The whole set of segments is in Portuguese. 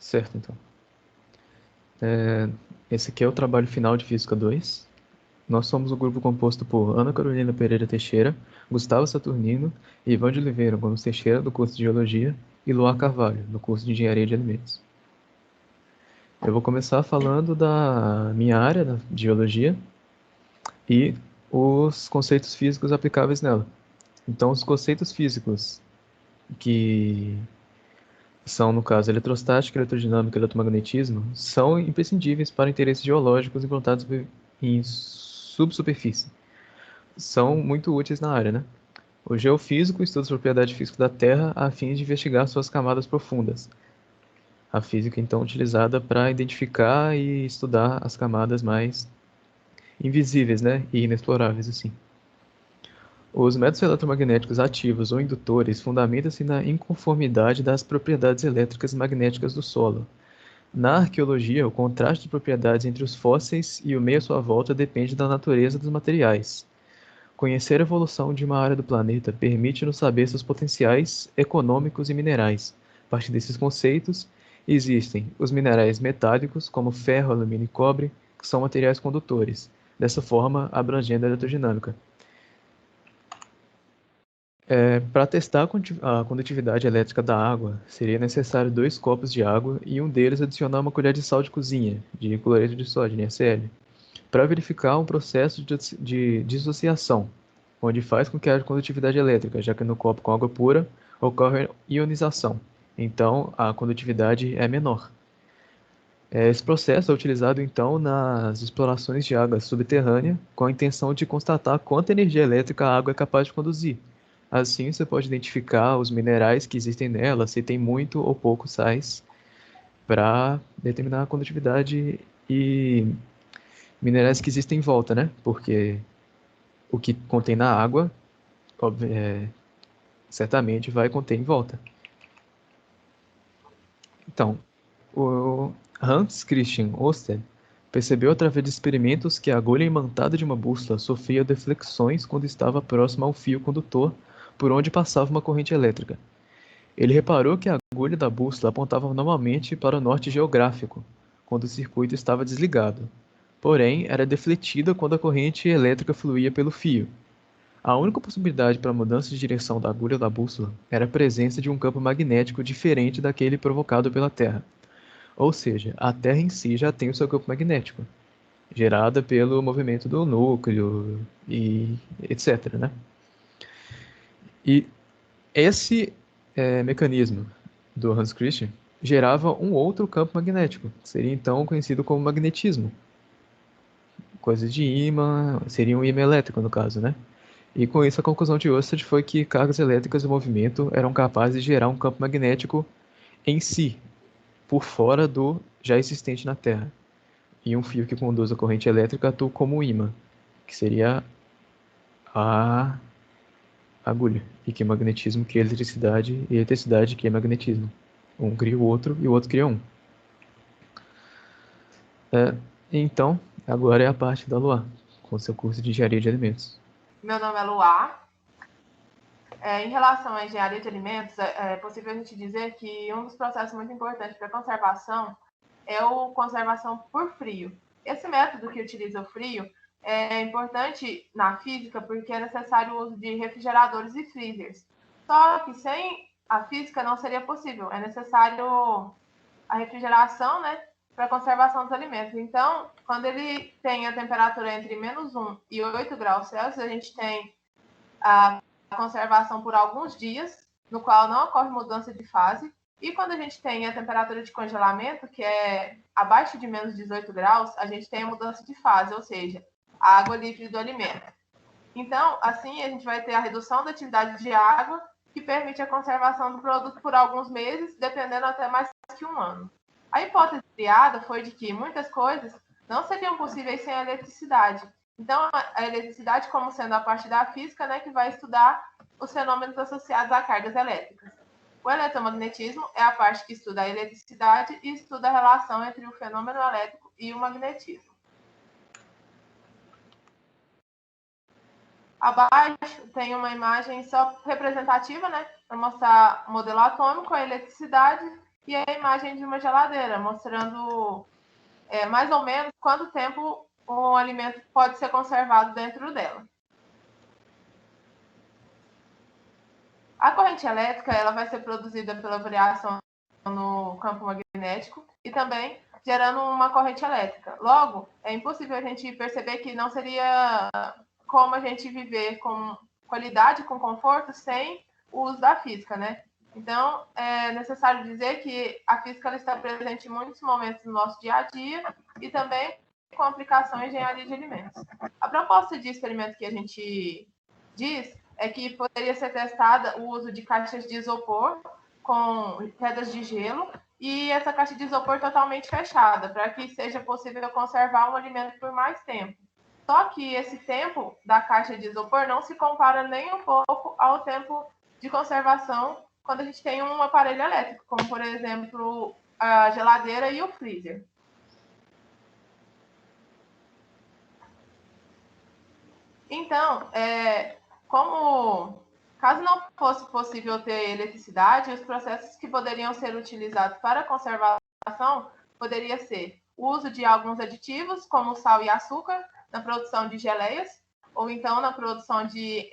Certo, então. Esse aqui é o trabalho final de Física 2. Nós somos o grupo composto por Ana Carolina Pereira Teixeira, Gustavo Saturnino e Ivan de Oliveira Gomes Teixeira, do curso de Geologia, e Luar Carvalho, do curso de Engenharia de Alimentos. Eu vou começar falando da minha área, de Geologia, e os conceitos físicos aplicáveis nela. Então, os conceitos físicos que são, no caso, eletrostática, eletrodinâmica e eletromagnetismo, são imprescindíveis para interesses geológicos implantados em subsuperfície. São muito úteis na área, né? O geofísico estuda as propriedades físicas da Terra a fim de investigar suas camadas profundas. A física, então, é utilizada para identificar e estudar as camadas mais invisíveis, né? E inexploráveis, assim. Os métodos eletromagnéticos ativos ou indutores fundamentam-se na inconformidade das propriedades elétricas e magnéticas do solo. Na arqueologia, o contraste de propriedades entre os fósseis e o meio à sua volta depende da natureza dos materiais. Conhecer a evolução de uma área do planeta permite-nos saber seus potenciais econômicos e minerais. A partir desses conceitos, existem os minerais metálicos, como ferro, alumínio e cobre, que são materiais condutores, dessa forma abrangendo a eletrodinâmica. Para testar a condutividade elétrica da água, seria necessário 2 copos de água e um deles adicionar uma colher de sal de cozinha, de cloreto de sódio, NaCl, para verificar um processo de dissociação, onde faz com que haja condutividade elétrica, já que no copo com água pura ocorre ionização, então a condutividade é menor. Esse processo é utilizado então nas explorações de água subterrânea, com a intenção de constatar quanta energia elétrica a água é capaz de conduzir. Assim, você pode identificar os minerais que existem nela, se tem muito ou pouco sais, para determinar a condutividade e minerais que existem em volta, né? Porque o que contém na água, certamente vai conter em volta. Então, o Hans Christian Ørsted percebeu através de experimentos que a agulha imantada de uma bússola sofria deflexões quando estava próxima ao fio condutor por onde passava uma corrente elétrica. Ele reparou que a agulha da bússola apontava normalmente para o norte geográfico, quando o circuito estava desligado. Porém, era defletida quando a corrente elétrica fluía pelo fio. A única possibilidade para a mudança de direção da agulha da bússola era a presença de um campo magnético diferente daquele provocado pela Terra. Ou seja, a Terra em si já tem o seu campo magnético, gerada pelo movimento do núcleo e etc, né? E esse mecanismo do Hans Christian gerava um outro campo magnético, que seria então conhecido como magnetismo. Coisa de ímã, seria um ímã elétrico no caso, né? E com isso a conclusão de Ørsted foi que cargas elétricas em movimento eram capazes de gerar um campo magnético em si, por fora do já existente na Terra. E um fio que conduz a corrente elétrica atua como um ímã, que seria a agulha, e que magnetismo cria eletricidade, e eletricidade cria magnetismo. Um cria o outro e o outro cria um. Então, agora é a parte da Luar, com seu curso de engenharia de alimentos. Meu nome é Luar. Em relação à engenharia de alimentos, é possível a gente dizer que um dos processos muito importantes para a conservação é a conservação por frio. Esse método que utiliza o frio é importante na física porque é necessário o uso de refrigeradores e freezers. Só que sem a física não seria possível. É necessário a refrigeração, né, para a conservação dos alimentos. Então, quando ele tem a temperatura entre -1 e 8 graus Celsius, a gente tem a conservação por alguns dias, no qual não ocorre mudança de fase. E quando a gente tem a temperatura de congelamento, que é abaixo de -18 graus, a gente tem a mudança de fase, ou seja, a água livre do alimento. Então, assim, a gente vai ter a redução da atividade de água, que permite a conservação do produto por alguns meses, dependendo até mais que um ano. A hipótese criada foi de que muitas coisas não seriam possíveis sem a eletricidade. Então, a eletricidade, como sendo a parte da física, né, que vai estudar os fenômenos associados a cargas elétricas. O eletromagnetismo é a parte que estuda a eletricidade e estuda a relação entre o fenômeno elétrico e o magnetismo. Abaixo tem uma imagem só representativa, né, para mostrar o modelo atômico, a eletricidade e a imagem de uma geladeira, mostrando mais ou menos quanto tempo o alimento pode ser conservado dentro dela. A corrente elétrica ela vai ser produzida pela variação no campo magnético e também gerando uma corrente elétrica. Logo, é impossível a gente perceber que não seria como a gente viver com qualidade, com conforto, sem o uso da física, né? Então, é necessário dizer que a física ela está presente em muitos momentos do nosso dia a dia e também com aplicação em engenharia de alimentos. A proposta de experimento que a gente diz é que poderia ser testada o uso de caixas de isopor com pedras de gelo e essa caixa de isopor totalmente fechada, para que seja possível conservar um alimento por mais tempo. Só que esse tempo da caixa de isopor não se compara nem um pouco ao tempo de conservação quando a gente tem um aparelho elétrico, como, por exemplo, a geladeira e o freezer. Então, como caso não fosse possível ter eletricidade, os processos que poderiam ser utilizados para a conservação poderia ser o uso de alguns aditivos, como sal e açúcar, na produção de geleias, ou então na produção de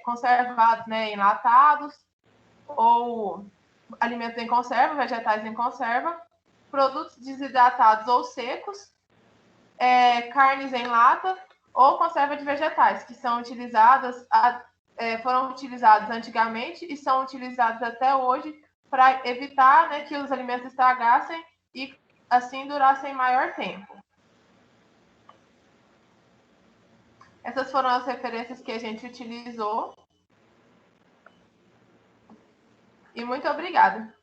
conservados, né, enlatados, ou alimentos em conserva, vegetais em conserva, produtos desidratados ou secos, carnes em lata ou conserva de vegetais, que são utilizadas, foram utilizadas antigamente e são utilizadas até hoje para evitar, né, que os alimentos estragassem e assim durassem maior tempo. Essas foram as referências que a gente utilizou. E muito obrigada.